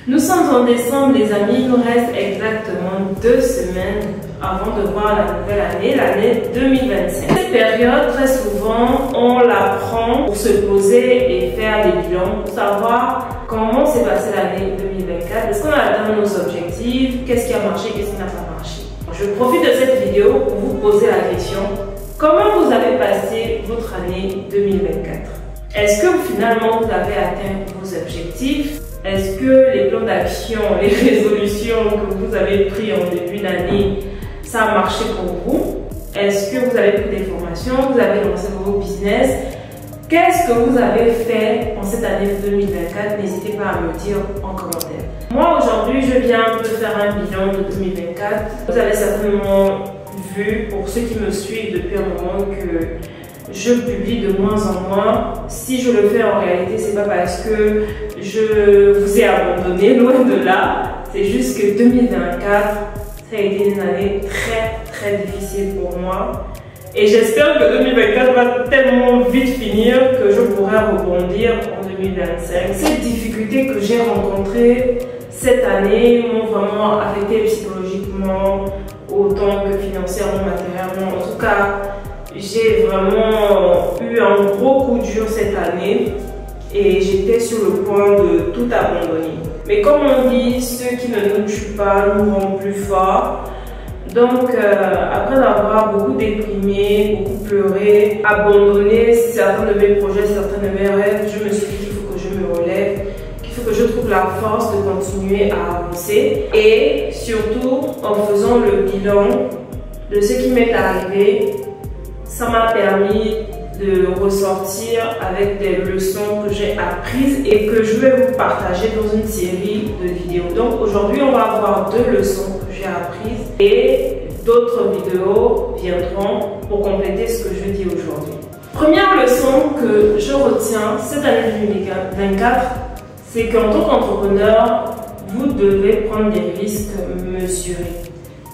Nous sommes en décembre, les amis. Il nous reste exactement 2 semaines avant de voir la nouvelle année, l'année 2025. Cette période, très souvent, on la prend pour se poser et faire des bilans pour savoir comment s'est passée l'année 2024. Est-ce qu'on a atteint nos objectifs? Qu'est-ce qui a marché? Qu'est-ce qui n'a pas marché? Je profite de cette vidéo pour vous poser la question: comment vous avez passé votre année 2024? Est-ce que finalement vous avez atteint vos objectifs? Est-ce que les plans d'action, les résolutions que vous avez pris en début d'année, ça a marché pour vous? Est-ce que vous avez pris des formations? Vous avez lancé vos business? Qu'est-ce que vous avez fait en cette année 2024? N'hésitez pas à me dire en commentaire. Moi, aujourd'hui, je viens un peu faire un bilan de 2024. Vous avez certainement vu, pour ceux qui me suivent depuis un moment, que je publie de moins en moins. Si je le fais en réalité, c'est pas parce que je vous ai abandonné, loin de là. C'est juste que 2024, ça a été une année très difficile pour moi. Et j'espère que 2024 va tellement vite finir que je pourrai rebondir en 2025. Ces difficultés que j'ai rencontrées cette année m'ont vraiment affecté psychologiquement, autant que financièrement, matériellement. En tout cas, j'ai vraiment eu un gros coup dur cette année et j'étais sur le point de tout abandonner. Mais comme on dit, ceux qui ne nous tuent pas nous rendent plus forts. Donc, après avoir beaucoup déprimé, beaucoup pleuré, abandonné certains de mes projets, certains de mes rêves, je me suis dit qu'il faut que je me relève, qu'il faut que je trouve la force de continuer à avancer. Et surtout, en faisant le bilan de ce qui m'est arrivé, ça m'a permis de ressortir avec des leçons que j'ai apprises et que je vais vous partager dans une série de vidéos. Donc aujourd'hui, on va avoir 2 leçons que j'ai apprises et d'autres vidéos viendront pour compléter ce que je dis aujourd'hui. Première leçon que je retiens cette année 2024, c'est qu'en tant qu'entrepreneur, vous devez prendre des risques mesurés.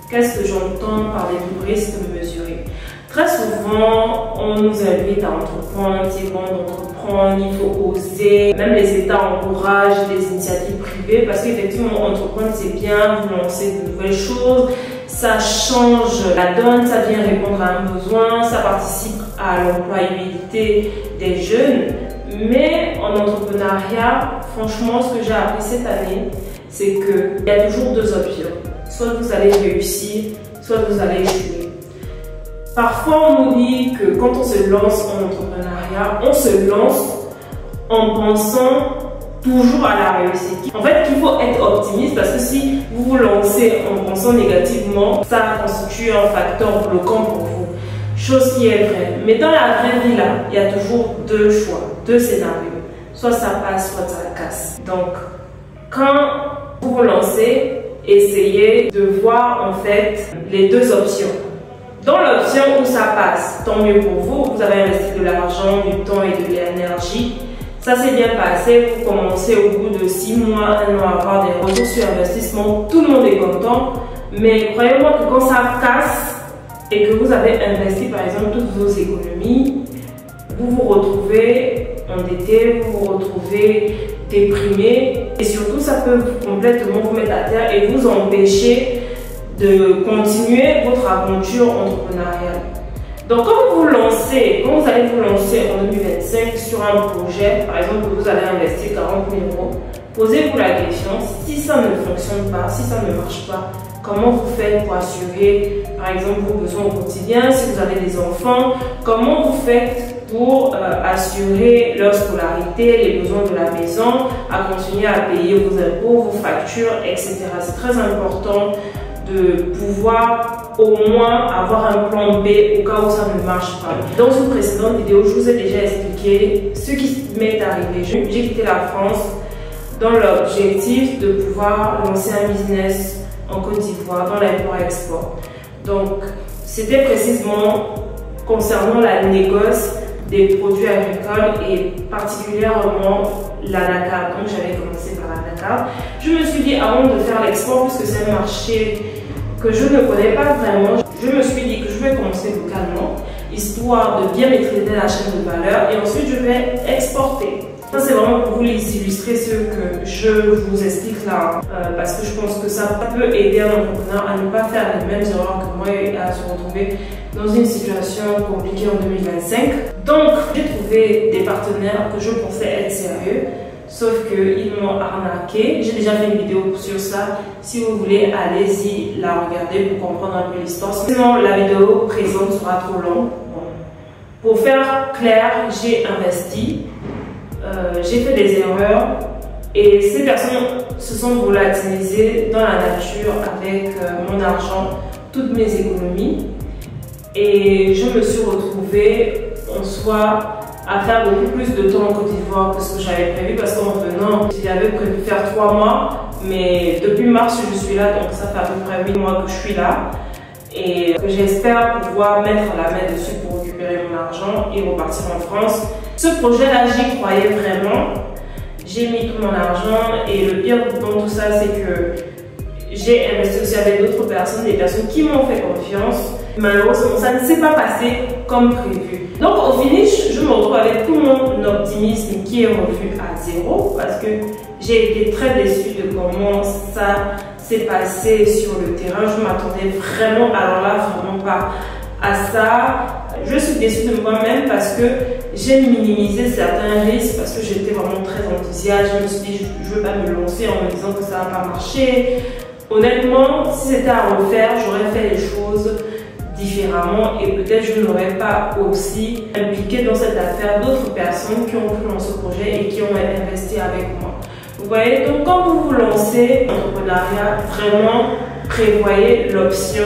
Qu'est-ce que j'entends par des risques mesurés? Très souvent, on nous invite à entreprendre, c'est bon d'entreprendre, il faut oser. Même les États encouragent les initiatives privées parce qu'effectivement, entreprendre c'est bien, vous lancez de nouvelles choses, ça change la donne, ça vient répondre à un besoin, ça participe à l'employabilité des jeunes. Mais en entrepreneuriat, franchement, ce que j'ai appris cette année, c'est qu'il y a toujours 2 options. Soit vous allez réussir, soit vous allez échouer. Parfois, on nous dit que quand on se lance en entrepreneuriat, on se lance en pensant toujours à la réussite. En fait, il faut être optimiste parce que si vous vous lancez en pensant négativement, ça constitue un facteur bloquant pour vous. Chose qui est vraie. Mais dans la vraie vie, là, il y a toujours 2 choix, 2 scénarios. Soit ça passe, soit ça casse. Donc, quand vous vous lancez, essayez de voir en fait les 2 options. Dans l'option où ça passe, tant mieux pour vous, vous avez investi de l'argent, du temps et de l'énergie. Ça s'est bien passé, vous commencez au bout de 6 mois, 1 an à avoir des retours sur investissement, tout le monde est content. Mais croyez-moi que quand ça casse et que vous avez investi par exemple toutes vos économies, vous vous retrouvez endetté, vous vous retrouvez déprimé et surtout ça peut complètement vous mettre à terre et vous empêcher de continuer votre aventure entrepreneuriale. Donc quand vous allez vous lancer en 2025 sur un projet, par exemple que vous allez investir 40 000 €, posez-vous la question, si ça ne fonctionne pas, si ça ne marche pas, comment vous faites pour assurer par exemple vos besoins au quotidien, si vous avez des enfants, comment vous faites pour assurer leur scolarité, les besoins de la maison, à continuer à payer vos impôts, vos factures, etc. C'est très important de pouvoir au moins avoir un plan B au cas où ça ne marche pas. Dans une précédente vidéo, je vous ai déjà expliqué ce qui m'est arrivé. J'ai quitté la France dans l'objectif de pouvoir lancer un business en Côte d'Ivoire dans l'import-export. Donc, c'était précisément concernant la négoce des produits agricoles et particulièrement l'anacarde. Donc j'avais commencé par l'anacarde. Je me suis dit avant de faire l'export, puisque c'est un marché que je ne connais pas vraiment, je me suis dit que je vais commencer localement, histoire de bien maîtriser la chaîne de valeur et ensuite je vais exporter. Ça, c'est vraiment pour vous les illustrer ce que je vous explique là, parce que je pense que ça peut aider un entrepreneur à ne pas faire les mêmes erreurs que moi et à se retrouver dans une situation compliquée en 2025. Donc, j'ai trouvé des partenaires que je pensais être sérieux, sauf qu'ils m'ont arnaqué. J'ai déjà fait une vidéo sur ça. Si vous voulez, allez-y la regarder pour comprendre un peu l'histoire. Sinon, la vidéo présente sera trop longue. Bon. Pour faire clair, j'ai investi, j'ai fait des erreurs et ces personnes se sont volatilisées dans la nature avec mon argent, toutes mes économies. Et je me suis retrouvée en soi à faire beaucoup plus de temps en Côte d'Ivoire que ce que j'avais prévu, parce qu'en venant, j'avais prévu faire 3 mois, mais depuis mars je suis là, donc ça fait à peu près 8 mois que je suis là et que j'espère pouvoir mettre la main dessus pour récupérer mon argent et repartir en France. Ce projet-là, j'y croyais vraiment, j'ai mis tout mon argent et le pire dans tout ça, c'est que j'ai investi aussi avec d'autres personnes, des personnes qui m'ont fait confiance. Malheureusement, ça ne s'est pas passé comme prévu. Donc au finish, je me retrouve avec tout mon optimisme qui est revu à zéro, parce que j'ai été très déçue de comment ça s'est passé sur le terrain. Je m'attendais vraiment, alors là, vraiment pas à ça. Je suis déçue de moi-même parce que j'ai minimisé certains risques, parce que j'étais vraiment très enthousiaste. Je me suis dit, je ne veux pas me lancer en me disant que ça ne va pas marcher. Honnêtement, si c'était à refaire, j'aurais fait les choses différemment et peut-être je n'aurais pas aussi impliqué dans cette affaire d'autres personnes qui ont cru dans ce projet et qui ont investi avec moi. Vous voyez, donc quand vous vous lancez en entrepreneuriat, vraiment prévoyez l'option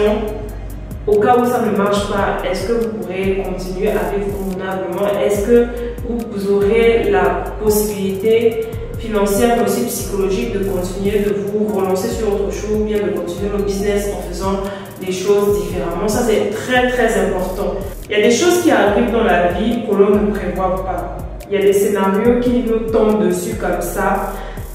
au cas où ça ne marche pas. Est-ce que vous pourrez continuer à vivre convenablement? Est-ce que vous aurez la possibilité financière mais aussi psychologique de continuer de vous relancer sur autre chose, ou bien de continuer le business en faisant des choses différemment? Ça, c'est très très important. Il y a des choses qui arrivent dans la vie que l'on ne prévoit pas. Il y a des scénarios qui nous tombent dessus comme ça.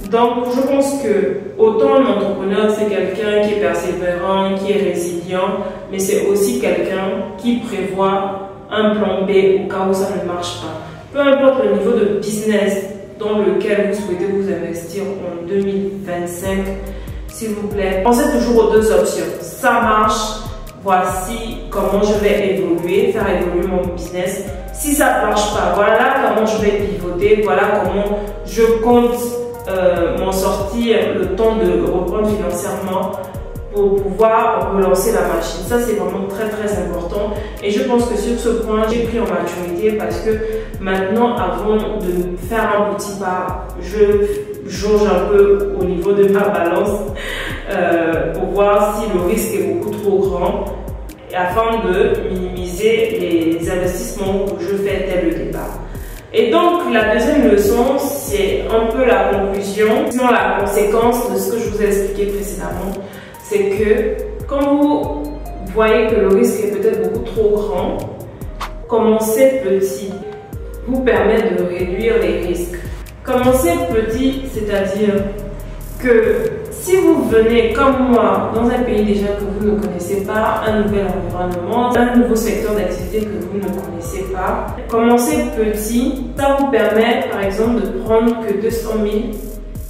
Donc, je pense que autant un entrepreneur, c'est quelqu'un qui est persévérant, qui est résilient, mais c'est aussi quelqu'un qui prévoit un plan B au cas où ça ne marche pas. Peu importe le niveau de business dans lequel vous souhaitez vous investir en 2025, s'il vous plaît, pensez toujours aux deux options. Ça marche, voici comment je vais évoluer, faire évoluer mon business. Si ça ne marche pas, voilà comment je vais pivoter, voilà comment je compte m'en sortir le temps de reprendre financièrement pour pouvoir relancer la machine. Ça, c'est vraiment très très important et je pense que sur ce point, j'ai pris en maturité parce que maintenant, avant de faire un petit pas, je jauge un peu au niveau de ma balance pour voir si le risque est beaucoup trop grand afin de minimiser les investissements que je fais dès le départ. Et donc, la deuxième leçon, c'est un peu la conclusion, sinon la conséquence de ce que je vous ai expliqué précédemment. C'est que quand vous voyez que le risque est peut-être beaucoup trop grand, commencez petit vous permet de réduire les risques. Commencez petit, c'est-à-dire que si vous venez comme moi dans un pays déjà que vous ne connaissez pas, un nouvel environnement, un nouveau secteur d'activité que vous ne connaissez pas, commencez petit. Ça vous permet par exemple de prendre que 200 000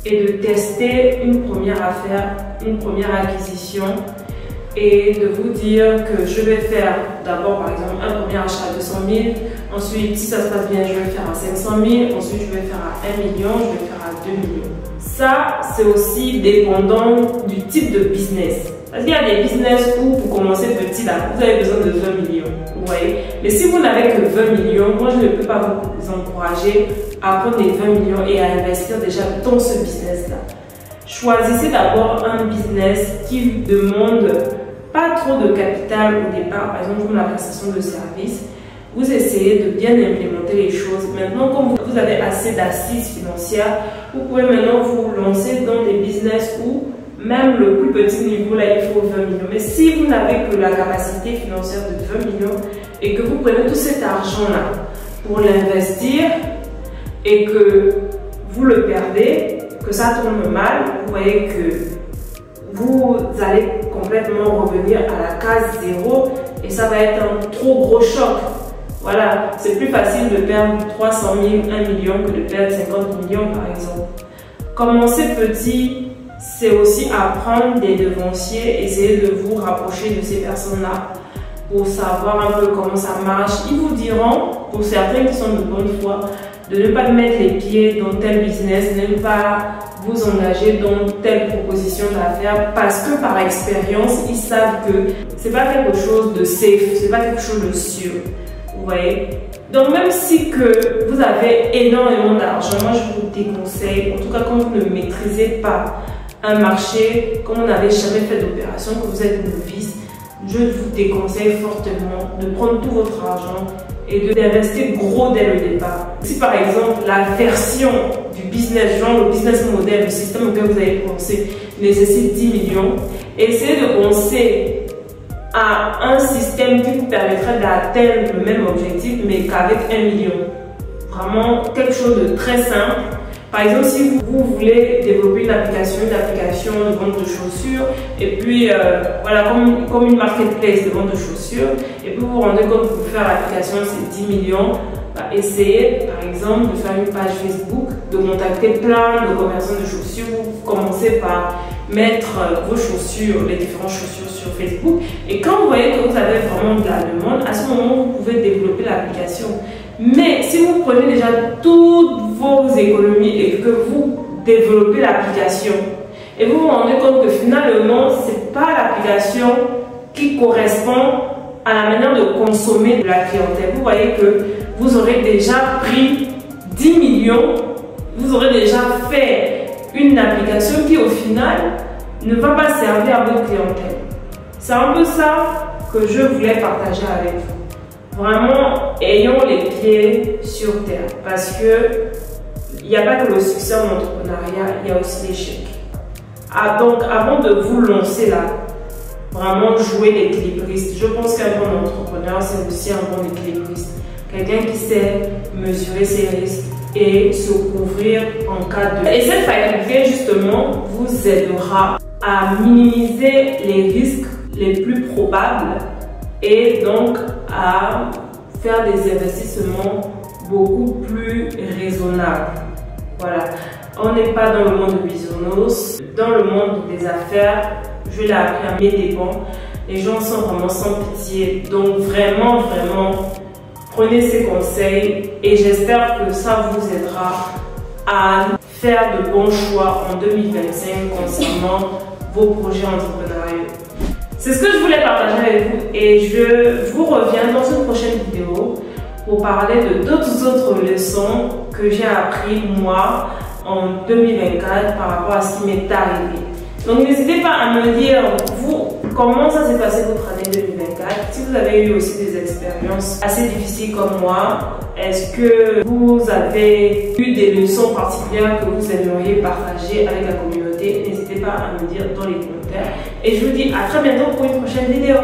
et de tester une première affaire, une première acquisition et de vous dire que je vais faire d'abord par exemple un premier achat à 200 000, ensuite si ça se passe bien je vais faire à 500 000, ensuite je vais faire à 1 million, je vais faire à 2 millions. Ça c'est aussi dépendant du type de business. Parce qu'il y a des business où vous commencez petit là, vous avez besoin de 20 millions, vous voyez. Mais si vous n'avez que 20 millions, moi je ne peux pas vous encourager à prendre les 20 millions et à investir déjà dans ce business là. Choisissez d'abord un business qui demande pas trop de capital au départ, par exemple comme la prestation de services. Vous essayez de bien implémenter les choses. Maintenant, comme vous avez assez d'assises financières, vous pouvez maintenant vous lancer dans des business où même le plus petit niveau là, il faut 20 millions. Mais si vous n'avez que la capacité financière de 20 millions et que vous prenez tout cet argent là pour l'investir et que vous le perdez, que ça tourne mal, vous voyez que vous allez complètement revenir à la case zéro et ça va être un trop gros choc. Voilà, c'est plus facile de perdre 300 000, 1 million que de perdre 50 millions par exemple. Commencer petit, c'est aussi apprendre des devanciers, essayer de vous rapprocher de ces personnes-là pour savoir un peu comment ça marche. Ils vous diront, pour certains qui sont de bonne foi, de ne pas mettre les pieds dans tel business, de ne pas vous engager dans telle proposition d'affaires parce que par expérience, ils savent que c'est pas quelque chose de safe, c'est pas quelque chose de sûr. Vous voyez? Donc même si que vous avez énormément d'argent, moi je vous déconseille, en tout cas quand vous ne maîtrisez pas un marché, quand vous n'avez jamais fait d'opération, que vous êtes novice, je vous déconseille fortement de prendre tout votre argent et d'investir gros dès le départ. Si par exemple la version du business, genre le business model, le système auquel vous allez penser nécessite 10 millions, essayez de penser à un système qui vous permettrait d'atteindre le même objectif mais qu'avec 1 million. Vraiment quelque chose de très simple. Par exemple, si vous voulez développer une application de vente de chaussures, et puis voilà, comme une marketplace de vente de chaussures, et puis vous vous rendez compte que pour faire l'application c'est 10 millions, essayez par exemple de faire une page Facebook, de contacter plein de commerçants de chaussures. Vous commencez par mettre vos chaussures, les différentes chaussures sur Facebook, et quand vous voyez que vous avez vraiment de la demande, à ce moment vous pouvez développer l'application. Mais si vous prenez déjà toutes vos économies et que vous développez l'application et vous vous rendez compte que finalement ce n'est pas l'application qui correspond à la manière de consommer de la clientèle, vous voyez que vous aurez déjà pris 10 millions, vous aurez déjà fait une application qui au final ne va pas servir à votre clientèle. C'est un peu ça que je voulais partager avec vous. Vraiment, ayons les pieds sur terre parce que il n'y a pas que le succès en entrepreneuriat, il y a aussi l'échec. Donc, avant de vous lancer là, vraiment jouer l'équilibriste. Je pense qu'un bon entrepreneur, c'est aussi un bon équilibriste. Quelqu'un qui sait mesurer ses risques et se couvrir en cas de... Et cette faculté, justement, vous aidera à minimiser les risques les plus probables et donc à faire des investissements beaucoup plus raisonnables. Voilà, on n'est pas dans le monde de bisounours, dans le monde des affaires, je l'ai appris à mes dépens, les gens sont vraiment sans pitié, donc vraiment, prenez ces conseils et j'espère que ça vous aidera à faire de bons choix en 2025 concernant vos projets entrepreneuriaux. C'est ce que je voulais partager avec vous et je vous reviens dans une prochaine vidéo pour parler de d'autres autres leçons que j'ai appris moi en 2024 par rapport à ce qui m'est arrivé. Donc n'hésitez pas à me dire vous comment ça s'est passé votre année 2024, si vous avez eu aussi des expériences assez difficiles comme moi, est-ce que vous avez eu des leçons particulières que vous aimeriez partager avec la communauté, n'hésitez pas à me dire dans les commentaires et je vous dis à très bientôt pour une prochaine vidéo.